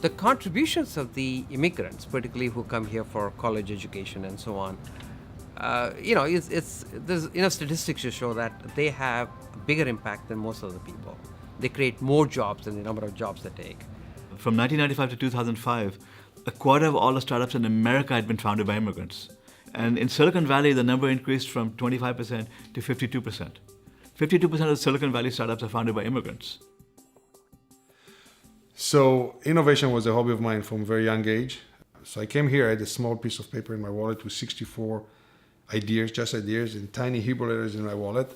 The contributions of the immigrants, particularly who come here for college education and so on, there's statistics to show that they have a bigger impact than most of the people. They create more jobs than the number of jobs they take. From 1995 to 2005, a quarter of all the startups in America had been founded by immigrants. And in Silicon Valley, the number increased from 25% to 52%. 52% of Silicon Valley startups are founded by immigrants. So innovation was a hobby of mine from a very young age. So I came here, I had a small piece of paper in my wallet with 64 ideas, just ideas, in tiny Hebrew letters in my wallet.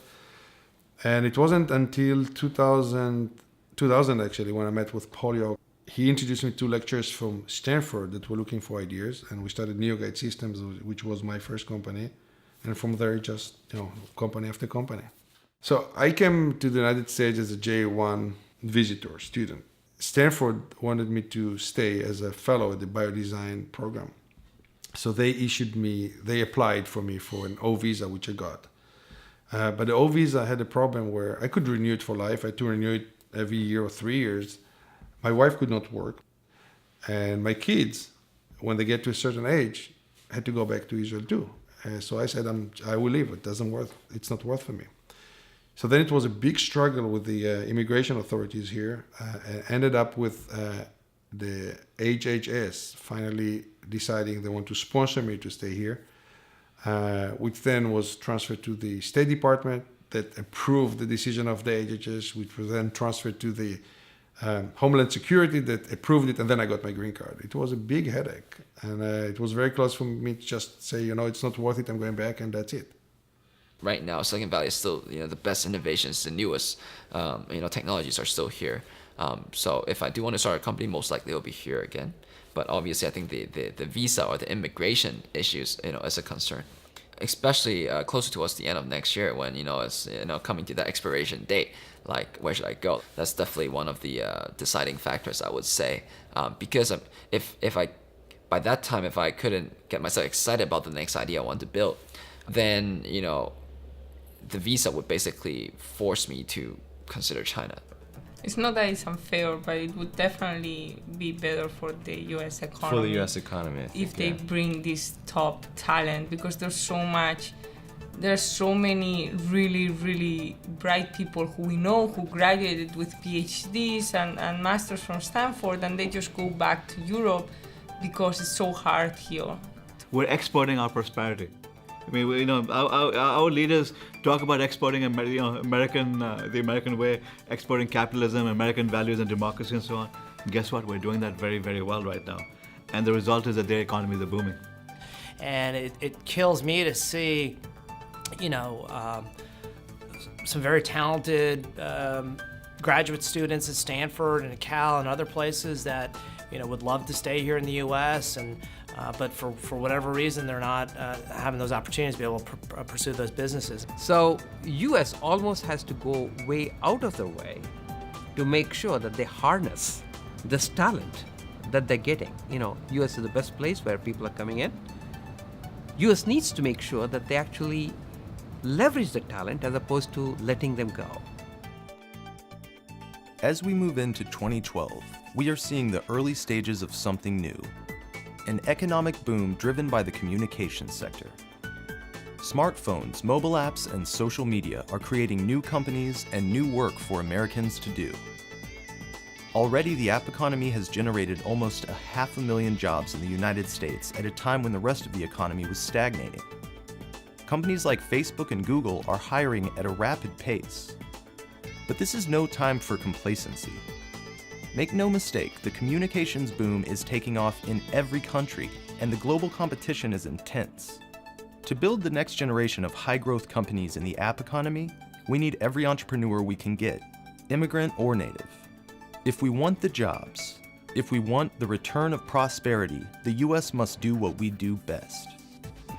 And it wasn't until 2000 actually, when I met with Polio. He introduced me to lecturers from Stanford that were looking for ideas, and we started NeoGuide Systems, which was my first company. And from there, just, company after company. So I came to the United States as a J1 visitor, student. Stanford wanted me to stay as a fellow at the biodesign program. So they applied for me for an O visa, which I got. But the O visa had a problem where I could renew it for life. I had to renew it every year or 3 years. My wife could not work. And my kids, when they get to a certain age, had to go back to Israel too. So I said, I will leave. It's not worth for me. So then it was a big struggle with the immigration authorities here. And ended up with the HHS finally deciding they want to sponsor me to stay here, which then was transferred to the State Department that approved the decision of the HHS, which was then transferred to the Homeland Security that approved it, and then I got my green card. It was a big headache, and it was very close for me to just say, it's not worth it, I'm going back, and that's it. Right now, Silicon Valley is still, the best innovations, the newest, technologies are still here. So if I do want to start a company, most likely it'll be here again. But obviously, I think the visa or the immigration issues, is a concern, especially closer towards the end of next year when, it's, coming to that expiration date. Like, where should I go? That's definitely one of the deciding factors, I would say. Because if I, by that time, if I couldn't get myself excited about the next idea I want to build, then, the visa would basically force me to consider China. It's not that it's unfair, but it would definitely be better for the U.S. economy. For the U.S. economy, I think, if they bring this top talent, because there's so many really, really bright people who we know who graduated with PhDs and masters from Stanford, and they just go back to Europe because it's so hard here. We're exporting our prosperity. I mean, our leaders talk about exporting the American way, exporting capitalism, American values and democracy and so on. And guess what? We're doing that very, very well right now. And the result is that their economies are booming. And it kills me to see, some very talented graduate students at Stanford and at Cal and other places that, would love to stay here in the U.S. But for whatever reason, they're not having those opportunities to be able to pursue those businesses. So U.S. almost has to go way out of their way to make sure that they harness this talent that they're getting. U.S. is the best place where people are coming in. U.S. needs to make sure that they actually leverage the talent as opposed to letting them go. As we move into 2012, we are seeing the early stages of something new. An economic boom driven by the communications sector. Smartphones, mobile apps, and social media are creating new companies and new work for Americans to do. Already, the app economy has generated almost 500,000 jobs in the United States at a time when the rest of the economy was stagnating. Companies like Facebook and Google are hiring at a rapid pace. But this is no time for complacency. Make no mistake, the communications boom is taking off in every country, and the global competition is intense. To build the next generation of high-growth companies in the app economy, we need every entrepreneur we can get, immigrant or native. If we want the jobs, if we want the return of prosperity, the U.S. must do what we do best.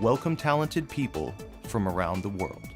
Welcome talented people from around the world.